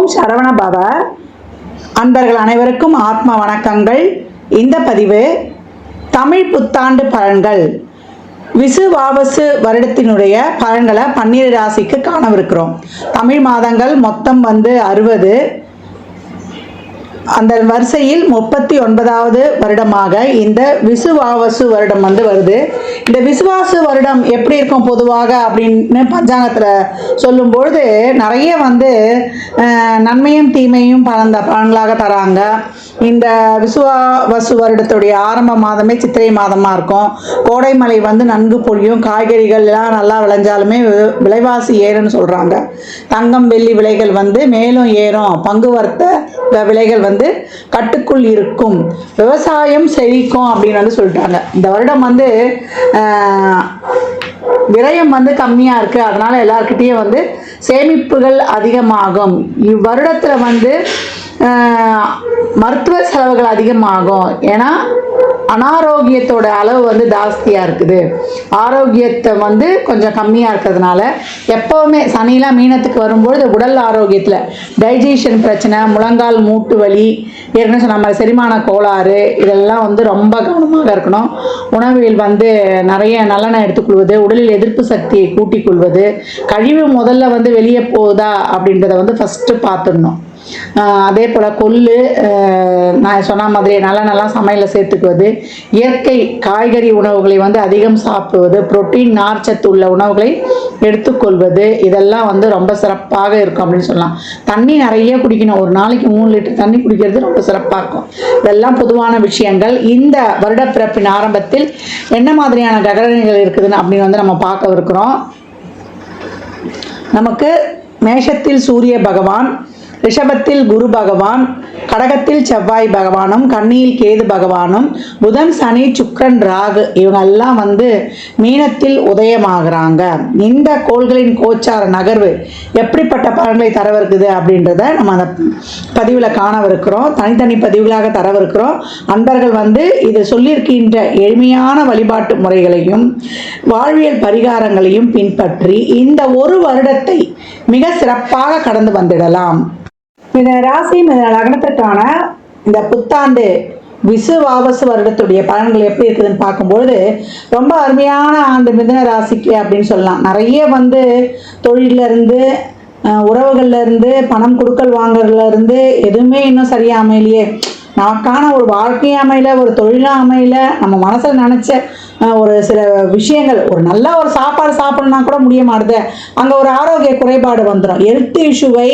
ஓம் சரவண பவ. அன்பர்கள் அனைவருக்கும் ஆத்ம வணக்கங்கள். இந்த பதிவு தமிழ் புத்தாண்டு பலன்கள் விசுவாவசு வருடத்தினுடைய பலன்களை 12 ராசிக்கு காணவிருக்கிறோம். தமிழ் மாதங்கள் மொத்தம் 60. அந்த வரிசையில் 39வது வருடமாக இந்த விசுவாவசு வருடம் வருது. இந்த விசுவாசு வருடம் எப்படி இருக்கும் பொதுவாக அப்படின்னு பஞ்சாங்கத்தில் சொல்லும்பொழுது நிறைய நன்மையும் தீமையும் பலன்களாக தராங்க. இந்த விசுவாவசு வருடத்துடைய ஆரம்ப மாதமே சித்திரை மாதமாக இருக்கும். கோடை மழை நன்கு பொழியும். காய்கறிகள்லாம் நல்லா விளைஞ்சாலுமே விலைவாசி ஏறும்னு சொல்கிறாங்க. தங்கம் வெள்ளி விலைகள் மேலும் ஏறும். பங்கு வர்த்த விலைகள் கட்டுக்குள் இருக்கும். விவசாயம் செழிக்கும் அப்படின்னு சொல்லிட்டாங்க. இந்த வருடம் விரயம் கம்மியாக இருக்குது. அதனால் எல்லாருக்கிட்டேயும் சேமிப்புகள் அதிகமாகும். இவ்வருடத்தில் மருத்துவ செலவுகள் அதிகமாகும். ஏன்னா அனாரோக்கியத்தோட அளவு ஜாஸ்தியாக இருக்குது. ஆரோக்கியத்தை கொஞ்சம் கம்மியாக இருக்கிறதுனால எப்போவுமே சனிலாம் மீனத்துக்கு வரும்பொழுது உடல் ஆரோக்கியத்தில் டைஜஷன் பிரச்சனை, முழங்கால் மூட்டு வலி, ஏற்கனவே சொன்ன மாதிரி செரிமான கோளாறு, இதெல்லாம் ரொம்ப கவனமாக இருக்கணும். உணவில் நிறைய நல்லெண்ணெய் எடுத்துக்கொள்வது, உடலில் எதிர்ப்பு சக்தியை கூட்டிக் கொள்வது, கழிவு முதல்ல வெளியே போகுதா அப்படின்றத ஃபஸ்ட்டு பார்த்துடணும். அதே போல் கொள்ளு, நான் சொன்ன மாதிரி நல்லா சமையலில் சேர்த்துக்குவது, இயற்கை காய்கறி உணவுகளை அதிகம் சாப்பிடுவது, புரோட்டீன் நார்ச்சத்து உள்ள உணவுகளை எடுத்துக்கொள்வது, இதெல்லாம் ரொம்ப சிறப்பாக இருக்கும் அப்படின்னு சொல்லலாம். தண்ணி நிறைய குடிக்கணும். ஒரு நாளைக்கு 3 லிட்டர் தண்ணி குடிக்கிறது ரொம்ப சிறப்பாக இருக்கும். இதெல்லாம் பொதுவான விஷயங்கள். இந்த வருடப்பிறப்பின் ஆரம்பத்தில் என்ன மாதிரியான கிரகங்கள் இருக்குதுன்னு அப்படின்னு நம்ம பார்க்க இருக்கிறோம். நமக்கு மேஷத்தில் சூரிய பகவான், ரிஷபத்தில் குரு பகவான், கடகத்தில் செவ்வாய் பகவானும், கன்னியில் கேது பகவானும், புதன் சனி சுக்கிரன் ராகு இவங்கெல்லாம் மீனத்தில் உதயமாகறாங்க. இந்த கோள்களின் கோச்சார நகர்வு எப்படிப்பட்ட பலன்களை தரவிருக்குது அப்படின்றத நம்ம அந்த பதிவில் காணவிருக்கிறோம். தனித்தனி பதிவுகளாக தரவிருக்கிறோம். அன்பர்கள் இது சொல்லியிருக்கின்ற எளிமையான வழிபாட்டு முறைகளையும் வாழ்வியல் பரிகாரங்களையும் பின்பற்றி இந்த ஒரு வருடத்தை மிக சிறப்பாக கடந்து வந்துடலாம். இந்த ராசி லக்னத்திற்கான இந்த புத்தாண்டு விசுவாவசு வருடத்துடைய பலன்கள் எப்படி இருக்குதுன்னு பார்க்கும்பொழுது ரொம்ப அருமையான ஆண்டு மிதுன ராசிக்கு அப்படின்னு சொல்லலாம். நிறைய தொழிலிருந்து, உறவுகள்ல இருந்து, பணம் கொடுக்கல் வாங்குறதுல இருந்து எதுவுமே இன்னும் சரியா அமையலையே, நமக்கான ஒரு வாழ்க்கை அமையல, ஒரு தொழிலும் அமையல, நம்ம மனசில் நினச்ச ஒரு சில விஷயங்கள், ஒரு நல்ல ஒரு சாப்பாடு சாப்பிடணும்னா கூட முடிய மாட்டுது. அங்கே ஒரு ஆரோக்கிய குறைபாடு வந்துடும். ஹெல்த் இஷ்யூவை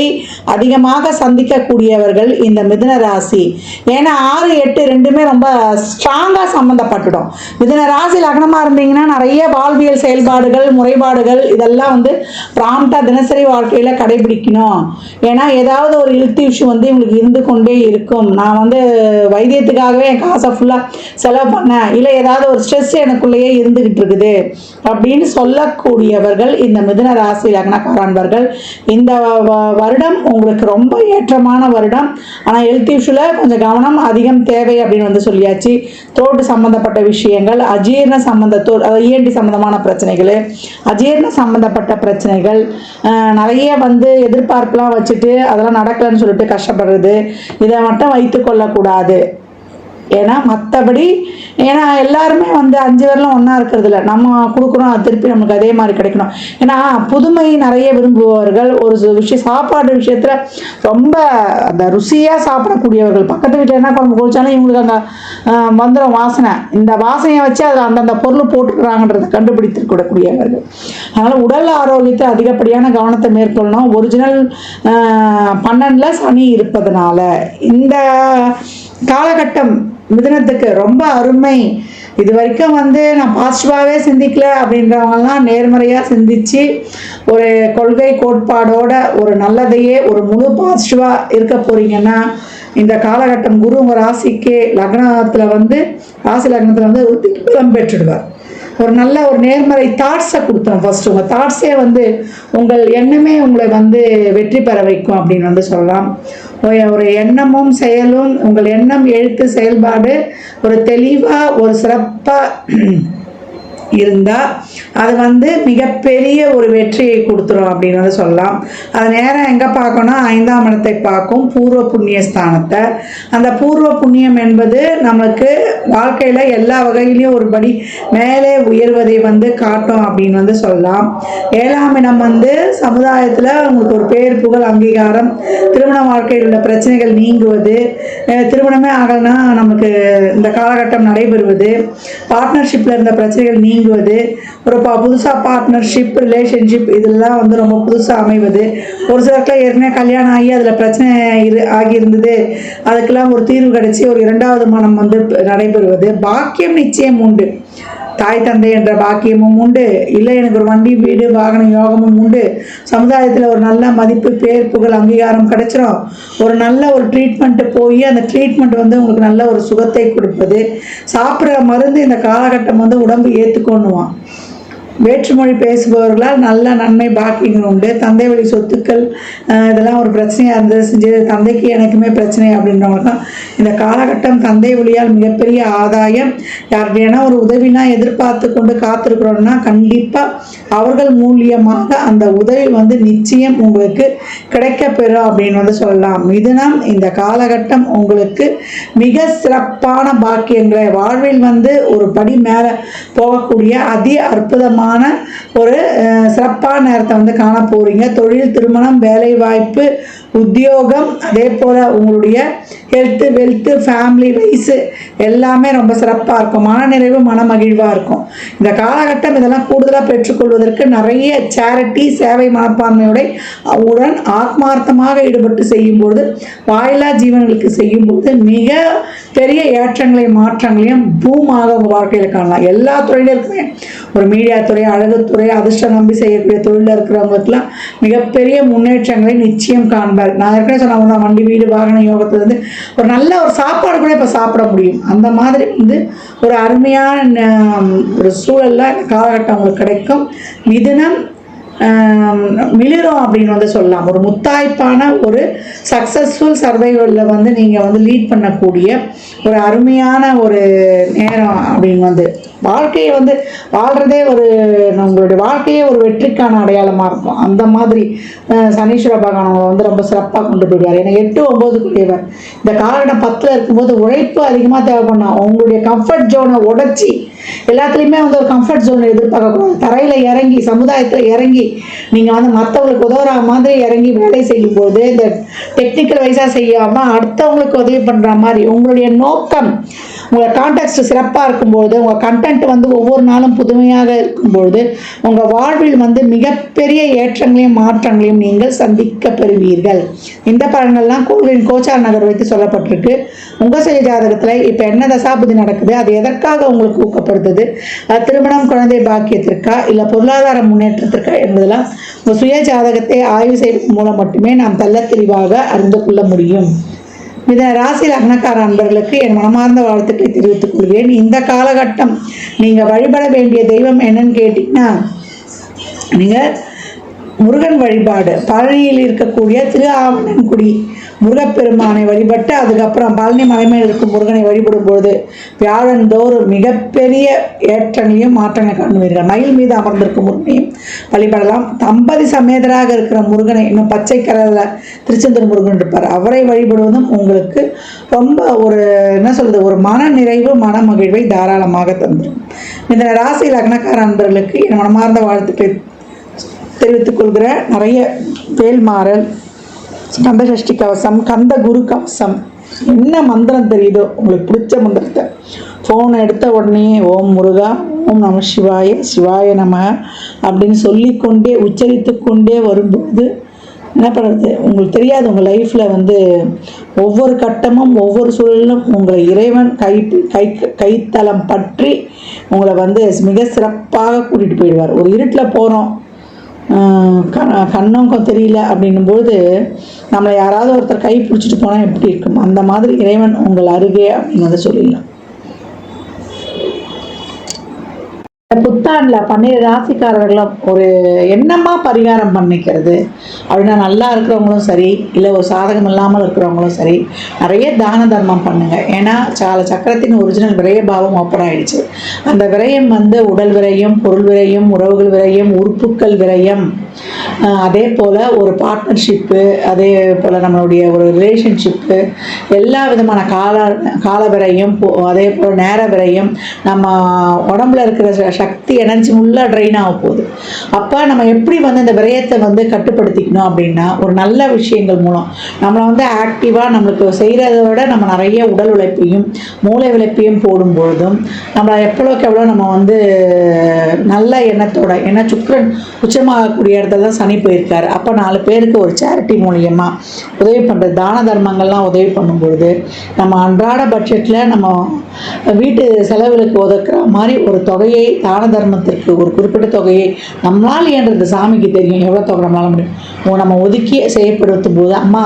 அதிகமாக சந்திக்கக்கூடியவர்கள் இந்த மிதுன ராசி. ஏன்னா 6, 8 ரெண்டுமே ரொம்ப ஸ்ட்ராங்காக சம்மந்தப்பட்டுடும். மிதுன ராசி லக்னமாக இருந்தீங்கன்னா நிறைய வாழ்வியல் செயல்பாடுகள், முறைப்பாடுகள் இதெல்லாம் ப்ராம்ப்டாக தினசரி வாழ்க்கையில் கடைபிடிக்கணும். ஏன்னா ஏதாவது ஒரு ஹெல்த் இஷ்யூ இவங்களுக்கு இருந்து கொண்டே இருக்கும். நான் வைத்தியத்துக்காகவே என் காசை ஃபுல்லாக செலவு பண்ணேன், இல்லை ஏதாவது ஒரு ஸ்ட்ரெஸ் எனக்குள்ளேயே இருந்துகிட்டு இருக்குது அப்படின்னு சொல்லக்கூடியவர்கள் இந்த மிதுன ராசி லக்னக்காரர்கள். இந்த வருடம் உங்களுக்கு ரொம்ப ஏற்றமான வருடம். ஆனால் ஹெல்த் இஷ்யூவில் கொஞ்சம் கவனம் அதிகம் தேவை அப்படின்னு சொல்லியாச்சு. தோட்டு சம்பந்தப்பட்ட விஷயங்கள், அஜீரண இஎன்டி சம்பந்தமான பிரச்சனைகள், அஜீரண சம்பந்தப்பட்ட பிரச்சனைகள், நிறைய எதிர்பார்ப்புலாம் வச்சுட்டு அதெல்லாம் நடக்கலன்னு சொல்லிட்டு கஷ்டப்படுறது, இதை மட்டும் வைத்து கொள்ளக்கூடாது. ஏன்னா மற்றபடி எல்லாருமே 5 பேர்லாம் ஒன்றா இருக்கிறது இல்லை. நம்ம கொடுக்குறோம், அது திருப்பி நமக்கு அதே மாதிரி கிடைக்கணும். ஏன்னா புதுமை நிறைய விரும்புபவர்கள், ஒரு சாப்பாடு விஷயத்தில் ரொம்ப அந்த ருசியாக சாப்பிடக்கூடியவர்கள். பக்கத்து வீட்டில் என்ன குழம்பு குடித்தாலும் இவங்களுக்கு அங்கே வந்துடும் வாசனை. இந்த வாசனையை வச்சு அதில் அந்தந்த பொருள் போட்டுக்கிறாங்கன்றதை கண்டுபிடித்துக்கூடக்கூடியவர்கள். அதனால் உடல் ஆரோக்கியத்தை அதிகப்படியான கவனத்தை மேற்கொள்ளணும். ஒரிஜினல் 12ல் சனி இருப்பதனால இந்த காலகட்டம் மிதுனத்துக்கு ரொம்ப அருமை. இது வரைக்கும் நான் பாசிட்டிவாகவே சிந்திக்கல அப்படின்றவங்கலாம் நேர்மறையாக சிந்திச்சு ஒரு கொள்கை கோட்பாடோட ஒரு நல்லதையே ஒரு முழு பாசிட்டிவாக இருக்க போறீங்கன்னா இந்த காலகட்டம் குரு உங்கள் ராசிக்கு லக்னத்தில் ராசி லக்னத்தில் ஒரு திக்பலம் பெற்றுடுவார். ஒரு நல்ல ஒரு நேர்மறை தாட்ஸை கொடுத்தோம். ஃபர்ஸ்ட் உங்கள் தாட்ஸே உங்கள் எண்ணமே உங்களை வெற்றி பெற வைக்கும் அப்படின்னு சொல்லலாம். ஒரு எண்ணமும் செயலும், உங்கள் எண்ணம் எழுத்து செயல்பாடு ஒரு தெளிவாக ஒரு சிறப்பாக இருந்தால் அது வந்து மிகப்பெரிய ஒரு வெற்றியை கொடுத்துரும் அப்படின்னு வந்து சொல்லலாம். அது நேரம் எங்கே பார்க்கணும், 5ஆம் இடத்தை பார்க்கும், பூர்வ புண்ணிய ஸ்தானத்தை. அந்த பூர்வ புண்ணியம் என்பது நமக்கு வாழ்க்கையில் எல்லா வகையிலையும் ஒரு படி மேலே உயர்வதை வந்து காட்டும் அப்படின்னு வந்து சொல்லலாம். 7ஆம் இடம் வந்து சமுதாயத்தில் உங்களுக்கு ஒரு பேர் புகழ் அங்கீகாரம், திருமண வாழ்க்கையில் உள்ள பிரச்சனைகள் நீங்குவது, திருமணமே ஆகலைன்னா நமக்கு இந்த காலகட்டம் நடைபெறுவது, பார்ட்னர்ஷிப்பில் இருந்த பிரச்சனைகள் நீங்குவது, ஒரு புதுசாக பார்ட்னர்ஷிப் ரிலேஷன்ஷிப் இதெல்லாம் வந்து ரொம்ப புதுசாக அமைவது, ஒரு சிலருக்குலாம் ஏற்கனவே கல்யாணம் ஆகி அதில் பிரச்சனை ஆகியிருந்தது, அதுக்கெல்லாம் ஒரு தீர்வு கிடைச்சி ஒரு 2வது மனம் வந்து நடைபெறுவது, பாக்கியம் நிச்சயம் உண்டு, தாய் தந்தை என்ற பாக்கியமும் உண்டு, இல்லை எனக்கு ஒரு வண்டி வீடு வாகன யோகமும் உண்டு, சமுதாயத்தில் ஒரு நல்ல மதிப்பு பேர் புகழ் அங்கீகாரம் கிடைச்சிரும், ஒரு நல்ல ஒரு ட்ரீட்மெண்ட்டு போய் அந்த ட்ரீட்மெண்ட் வந்து உங்களுக்கு நல்ல ஒரு சுகத்தை கொடுப்பது, சாப்பிட்ற மருந்து இந்த காலகட்டம் வந்து உடம்பு ஏற்றுக்கொள்ளுவான். வேற்றுமொழி பேசுபவர்களால் நல்ல நன்மை பாக்கியங்கள் உண்டு. தந்தை வழி சொத்துக்கள் இதெல்லாம் ஒரு பிரச்சனையாக இருந்தது, செஞ்சது தந்தைக்கு எனக்குமே பிரச்சனை அப்படின்றவங்க இந்த காலகட்டம் தந்தை வழியால் மிகப்பெரிய ஆதாயம். யாருடையான ஒரு உதவினா எதிர்பார்த்து கொண்டு காத்திருக்கிறோம்னா கண்டிப்பாக அவர்கள் மூலியமாக அந்த உதவி வந்து நிச்சயம் உங்களுக்கு கிடைக்கப்பெறும் அப்படின்னு வந்து சொல்லலாம். மிதுனம் இந்த காலகட்டம் உங்களுக்கு மிக சிறப்பான பாக்கியங்களை வாழ்வில் வந்து ஒரு படி மேலே போகக்கூடிய அதி அற்புதமான ஒரு சிறப்பான நேரத்தை வந்து காண போறீங்க. தொழில், திருமணம், வேலை வாய்ப்பு, உத்தியோகம், அதே போல் உங்களுடைய ஹெல்த்து, வெல்த்து, ஃபேமிலி வைஸு எல்லாமே ரொம்ப சிறப்பாக இருக்கும். மனநிறைவு, மன மகிழ்வாக இருக்கும். இந்த காலகட்டம் இதெல்லாம் கூடுதலாக பெற்றுக்கொள்வதற்கு நிறைய சேரிட்டி சேவை மனப்பான்மையுடைய உடன் ஆத்மார்த்தமாக ஈடுபட்டு செய்யும்பொழுது, வாயிலா ஜீவன்களுக்கு செய்யும்போது மிக பெரிய ஏற்றங்களையும் மாற்றங்களையும் பூமாக உங்கள் வாழ்க்கையில் காணலாம். எல்லா துறையினருக்குமே ஒரு மீடியா துறை, அழகுத்துறை, அதிர்ஷ்டம் நம்பி செய்யக்கூடிய தொழிலில் இருக்கிறவங்களுக்குலாம் மிகப்பெரிய முன்னேற்றங்களை நிச்சயம் காண்பார். நான் ஏற்கனவே சொன்ன வண்டி வீடு வாகன யோகத்திலிருந்து ஒரு நல்ல ஒரு சாப்பாடு கூட இப்போ சாப்பிட முடியும். அந்த மாதிரி வந்து ஒரு அருமையான ஒரு சூழல்ல இந்த காலகட்டம் உங்களுக்கு கிடைக்கும். மிதுனம் மிளிரும் அப்படின்னு வந்து சொல்லலாம். ஒரு முத்தாய்ப்பான ஒரு சக்ஸஸ்ஃபுல் சர்வைவலில் வந்து நீங்கள் வந்து லீட் பண்ணக்கூடிய ஒரு அருமையான ஒரு நேரம் அப்படின்னு வந்து வாழ்க்கையை வந்து வாழ்கிறதே ஒரு நம்மளுடைய வாழ்க்கையே ஒரு வெற்றிக்கான அடையாளமாக இருக்கும். அந்த மாதிரி சனீஸ்வர பகவான் வந்து ரொம்ப சிறப்பாக கொண்டு போயிடுவார். ஏன்னா 8, 9 இந்த காலகட்டம் 10 இருக்கும்போது உழைப்பு அதிகமாக தேவைப்படும். உங்களுடைய கம்ஃபர்ட் ஜோனை உடைச்சி எல்லாத்துலேயுமே வந்து ஒரு கம்ஃபர்ட் ஜோனை எதிர்பார்க்கக்கூடாது. தரையில் இறங்கி சமுதாயத்தில் இறங்கி நீங்கள் வந்து மற்றவங்களுக்கு உதவுற மாதிரி இறங்கி வேலை செய்யும்போது இந்த டெக்னிக்கல் வைஸாக செய்யாமல் அடுத்தவங்களுக்கு உதவி பண்ணுற மாதிரி உங்களுடைய நோக்கம், உங்கள் கான்டெக்ட் சிறப்பாக இருக்கும்போது, உங்கள் கண்டென்ட் வந்து ஒவ்வொரு நாளும் புதுமையாக இருக்கும்பொழுது உங்கள் வாழ்வில் வந்து மிகப்பெரிய ஏற்றங்களையும் மாற்றங்களையும் நீங்கள் சந்திக்க பெறுவீர்கள். இந்த பலன்கள்லாம் கோவிலின் கோச்சார் நகர் வைத்து சொல்லப்பட்டிருக்கு. உங்கள் சுய ஜாதகத்தில் இப்போ என்ன தசாபுதி நடக்குது, அது எதற்காக உங்களுக்கு ஊக்கப்படுத்துது, திருமணம், குழந்தை பாக்கியத்திற்கா இல்லை பொருளாதார முன்னேற்றத்திற்கா என்பதெல்லாம் உங்கள் சுய ஜாதகத்தை ஆய்வு செய்வதன் மூலம் மட்டுமே நாம் தெள்ள தெளிவாக அறிந்து கொள்ள முடியும். மிதுன ராசி லக்னக்கார அன்பர்களுக்கு என் மனமார்ந்த வாழ்த்துக்களை தெரிவித்துக் கொள்வேன். இந்த காலகட்டம் நீங்கள் வழிபட வேண்டிய தெய்வம் என்னன்னு கேட்டிங்கன்னா, நீங்கள் முருகன் வழிபாடு, பழனியில் இருக்கக்கூடிய திரு ஆவணன்குடி முருகப்பெருமானை வழிபட்டு அதுக்கப்புறம் பழனி மலைமையில் இருக்கும் முருகனை வழிபடும் பொழுது வியாழந்தோறும் மிகப்பெரிய ஏற்றங்களையும் மாற்றங்களை காணுவீர்கள். மயில் மீது அமர்ந்திருக்கும் முருகனையும் வழிபடலாம். தம்பதி சமேதராக இருக்கிற முருகனை, இன்னும் பச்சை கலரில் திருச்செந்தூர் முருகன் இருப்பார், அவரை வழிபடுவதும் உங்களுக்கு ரொம்ப ஒரு ஒரு மன நிறைவு, மன மகிழ்வை தாராளமாக தந்துடும். இந்த ராசி லக்னக்கார அன்பர்களுக்கு என் மனமார்ந்த வாழ்த்துக்களை தெரிவித்துக் கொள்கிற. நிறைய வேல்மாறல், கந்த சஷ்டி கவசம், கந்த குரு கவசம், என்ன மந்திரம் தெரியுதோ உங்களுக்கு பிடிச்ச மந்திரத்தை ஃபோனை எடுத்த உடனே ஓம் முருகா, ஓம் நம சிவாய, சிவாய நம அப்படின்னு சொல்லிக்கொண்டே உச்சரித்து கொண்டே வரும்போது என்ன பண்ணுறது, உங்களுக்கு தெரியாது. உங்கள் லைஃப்பில் வந்து ஒவ்வொரு கட்டமும் ஒவ்வொரு சூழலிலும் உங்களை இறைவன் கைத்தலம் பற்றி உங்களை வந்து மிக சிறப்பாக கூட்டிகிட்டு போயிடுவார். ஒரு இருட்டில் போகிறோம், கண்ணோக்கம் தெரியல அப்படின்னும்போது நம்மளை யாராவது ஒருத்தர் கை பிடிச்சிட்டு போனால் எப்படி இருக்கும், அந்த மாதிரி இறைவன் உங்கள் அருகே அப்படின்னு வந்து சொல்லிடலாம். புத்தாண்டுல 12 ராசிக்காரர்களும் ஒரு என்னமா பரிகாரம் பண்ணிக்கிறது அப்படின்னா, நல்லா இருக்கிறவங்களும் சரி, இல்லை ஒரு சாதகம் இல்லாமல் இருக்கிறவங்களும் சரி, நிறைய தான தர்மம் பண்ணுங்க. ஏன்னா சக்கரத்தின் ஒரிஜினல் விரய பாவம் ஓப்பன் ஆயிடுச்சு. அந்த விரயம் வந்து உடல் விரயம், பொருள் விரயம், உறவுகள் விரயம், உறுப்புக்கள் விரயம், அதே போல் ஒரு பார்ட்னர்ஷிப்பு, அதே போல் நம்மளுடைய ஒரு ரிலேஷன்ஷிப்பு, எல்லா விதமான கால விரயம், அதே போல் நேர விரயம், நம்ம உடம்புல இருக்கிற சக்தி எனர்ஜி ஃபுல்லாக ட்ரெயின் ஆக போகுது. அப்போ நம்ம எப்படி வந்து இந்த விரயத்தை வந்து கட்டுப்படுத்திக்கணும் அப்படின்னா, ஒரு நல்ல விஷயங்கள் மூலம் நம்மளை வந்து ஆக்டிவாக நம்மளுக்கு செய்கிறத விட நம்ம நிறைய உடல் உழைப்பையும் மூளை உழைப்பையும் போடும்பொழுதும் நம்மளை எவ்வளோக்கு எவ்வளோ நம்ம வந்து நல்ல எண்ணத்தோட, ஏன்னா சுக்கிரன் உச்சமாகக்கூடிய இடத்துல தான் சனி போயிருக்காரு. அப்போ 4 பேருக்கு ஒரு சேரிட்டி மூலியமாக உதவி பண்ணுறது, தான தர்மங்கள்லாம் உதவி பண்ணும்பொழுது நம்ம அன்றாட பட்ஜெட்டில் நம்ம வீட்டு செலவுகளுக்கு ஒதுக்குற மாதிரி ஒரு தொகையை தான தர்மத்திற்கு ஒரு குறிப்பிட்ட தொகையை நம்மளால் இயன்றது, சாமிக்கு தெரியும் எவ்வளோ தொகை நம்மளால முடியும், நம்ம ஒதுக்கி செய்யப்படுத்தும் போது அம்மா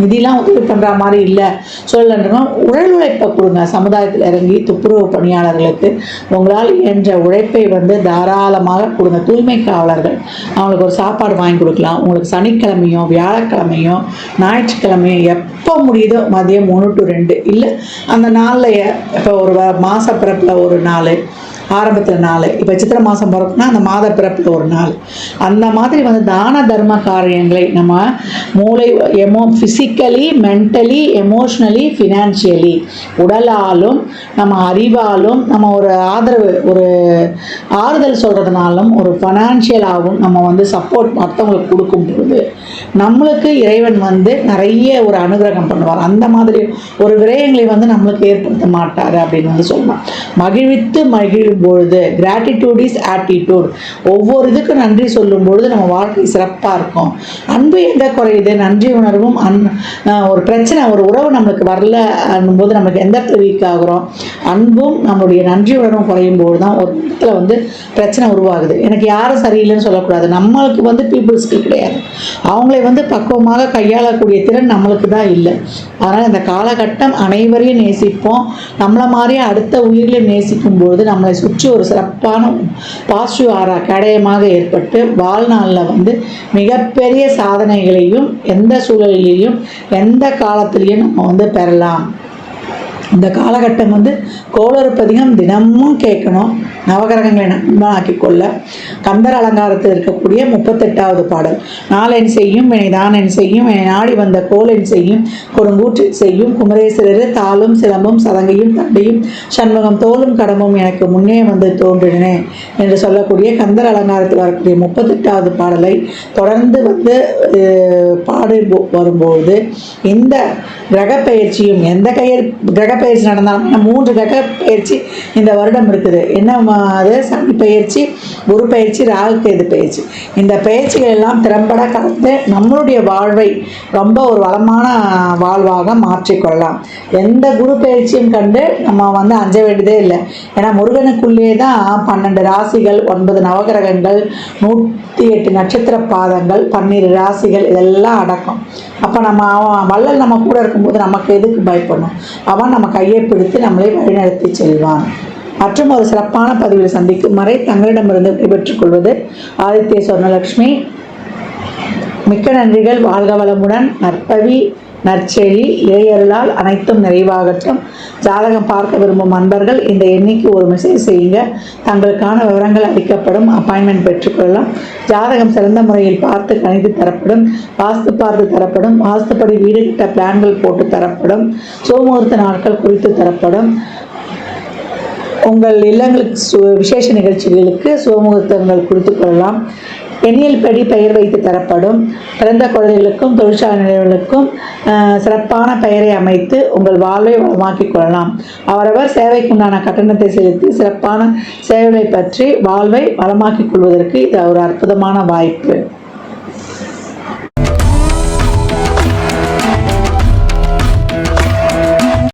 நிதிலாம் உதவி பண்ணுற மாதிரி இல்லை சொல்லணுன்னா உடல் உழைப்பை கொடுங்க. சமுதாயத்தில் இறங்கி துப்புரவு பணியாளர்களுக்கு உங்களால் இயன்ற உழைப்பை வந்து தாராளமாக கொடுங்க. தூய்மை காவலர்கள் அவங்களுக்கு ஒரு சாப்பாடு வாங்கி கொடுக்கலாம். உங்களுக்கு சனிக்கிழமையோ வியாழக்கிழமையோ ஞாயிற்றுக்கிழமையோ எப்போ முடியுதோ மதியம் 1 to 2, இல்லை அந்த நாளில் இப்போ ஒரு மாத பிறப்பில் ஒரு நாள், ஆரம்பத்தில் 4, இப்போ சித்திரை மாதம் பிறப்புனா அந்த மாத பிறப்பில் ஒரு நாள், அந்த மாதிரி வந்து தான தர்ம காரியங்களை நம்ம மூளை ஃபிசிக்கலி, மென்டலி, எமோஷ்னலி, ஃபினான்ஷியலி, உடலாலும் நம்ம அறிவாலும் நம்ம ஒரு ஆதரவு, ஒரு ஆறுதல் சொல்கிறதுனாலும் ஒரு ஃபைனான்ஷியலாகவும் நம்ம வந்து சப்போர்ட் மற்றவங்களுக்கு கொடுக்கும்போது நம்மளுக்கு இறைவன் வந்து நிறைய ஒரு அனுகிரகம் பண்ணுவார். அந்த மாதிரி ஒரு விரயங்களை வந்து நம்மளுக்கு ஏற்படுத்த மாட்டார் அப்படின்னு வந்து சொல்லலாம். மகிழ்வித்து மகிழும் பொழுது, கிராட்டிடியூட் இஸ் ஆட்டிடியூட், ஒவ்வொரு இதுக்கும் நன்றி சொல்லும் பொழுது நம்ம வாழ்க்கை சிறப்பாக இருக்கும். அன்பு எங்கே குறையுது? நன்றி உணர்வும் ஒரு பிரச்சனை, ஒரு உறவு நம்மளுக்கு வரல போது நம்மளுக்கு எந்த இடத்துல வீக் ஆகுறோம், அன்பும் நம்மளுடைய நன்றி உணர்வும் குறையும் போது தான் ஒரு இடத்துல வந்து பிரச்சனை உருவாகுது. எனக்கு யாரும் சரியில்லைன்னு சொல்லக்கூடாது. நம்மளுக்கு வந்து பீப்புள் ஸ்கில் கிடையாது, அவங்களை வந்து பக்குவமாக கையாளக்கூடிய திறன் நம்மளுக்கு தான் இல்லை. அதனால் இந்த காலகட்டம் அனைவரையும் நேசிப்போம். நம்மளை மாதிரியே அடுத்த உயிரில் நேசிக்கும் பொழுது நம்மளை சுற்றி ஒரு சிறப்பான பாசிட்டிவ் ஆரா கடையமாக ஏற்பட்டு வாழ்நாளில் வந்து மிகப்பெரிய சாதனைகளையும் எந்த சூழலிலையும் எந்த காலத்திலையும் நம்ம வந்து பெறலாம். இந்த காலகட்டம் வந்து கோளறுப்பதிகம் தினமும் கேட்கணும். நவகிரகங்களை நண்பனாக்கி கொள்ள கந்தர் அலங்காரத்தில் இருக்கக்கூடிய 38வது பாடல், நாளென் செய்யும் வினைதான் செய்யும் என்னை நாடி வந்த கோலென் செய்யும் கொடுங்கூற்றில் செய்யும் குமரேஸ்வரர் தாளும் சிலம்பும் சதங்கையும் தண்டையும் சண்முகம் தோளும் கடமும் எனக்கு முன்னே வந்து தோன்றினே என்று சொல்லக்கூடிய கந்தர் அலங்காரத்தில் வரக்கூடிய 38வது பாடலை தொடர்ந்து வந்து பாடு வரும்போது இந்த கிரக பயிற்சியும் எந்த கிரக பயிற்சி நடந்தாலும் 3 கிரக பயிற்சி இந்த வருடம் இருக்குது. என்ன அது? சனி பயிற்சி, குரு பயிற்சி, ராகு கேது பயிற்சி. இந்த பயிற்சிகள் எல்லாம் திறம்பட கலந்து நம்மளுடைய வாழ்வை ரொம்ப ஒரு வளமான வாழ்வாக மாற்றிக்கொள்ளலாம். எந்த குரு பயிற்சியும் கண்டு நம்ம வந்து அஞ்ச வேண்டியதே இல்லை. ஏன்னா முருகனுக்குள்ளே தான் 12 ராசிகள், 9 நவகிரகங்கள், 108 நட்சத்திர பாதங்கள், 12 ராசிகள் இதெல்லாம் அடக்கம். அப்போ நம்ம வள்ளல் நம்ம கூட இருக்கும்போது நமக்கு எதுக்கு பயப்படணும்? அவன் நம்ம கையை பிடித்து நம்மளை வழிநடத்தி செல்வான். மற்றும் ஒரு சிறப்பான பதிவில் சந்திக்கும் வரை தங்களிடமிருந்து விடைபெற்றுக் கொள்வது ஆதித்ய சொர்ணலட்சுமி. மிக்க நன்றிகள். வாழ்க வளமுடன். நற்பவி நற்செழி இறையருளால் அனைத்தும் நிறைவாகட்டும். ஜாதகம் பார்க்க விரும்பும் அன்பர்கள் இந்த எண்ணிக்கு ஒரு மெசேஜ் செய்யுங்க. தங்களுக்கான விவரங்கள் அளிக்கப்படும். அப்பாயின்மெண்ட் பெற்றுக்கொள்ளலாம். ஜாதகம் சிறந்த முறையில் பார்த்து கணித்து தரப்படும். வாஸ்து பார்த்து தரப்படும். வாஸ்துப்படி வீடு கிட்ட பிளான்கள் போட்டு தரப்படும். சுமுகூர்த்த நாட்கள் குறித்து தரப்படும். உங்கள் இல்லங்களுக்கு விசேஷ நிகழ்ச்சிகளுக்கு சுமுகூர்த்தங்கள் குறித்து கொள்ளலாம். எண்ணியல் படி பெயர் வைத்து தரப்படும். பிறந்த குழந்தைகளுக்கும் தொழிற்சாலை நிலையங்களுக்கும் சிறப்பான பெயரை அமைத்து உங்கள் வாழ்வை வளமாக்கிக் கொள்ளலாம். அவரவர் சேவைக்குண்டான கட்டணத்தை செலுத்தி சிறப்பான சேவைகளை பற்றி வாழ்வை வளமாக்கிக் கொள்வதற்கு இது ஒரு அற்புதமான வாய்ப்பு.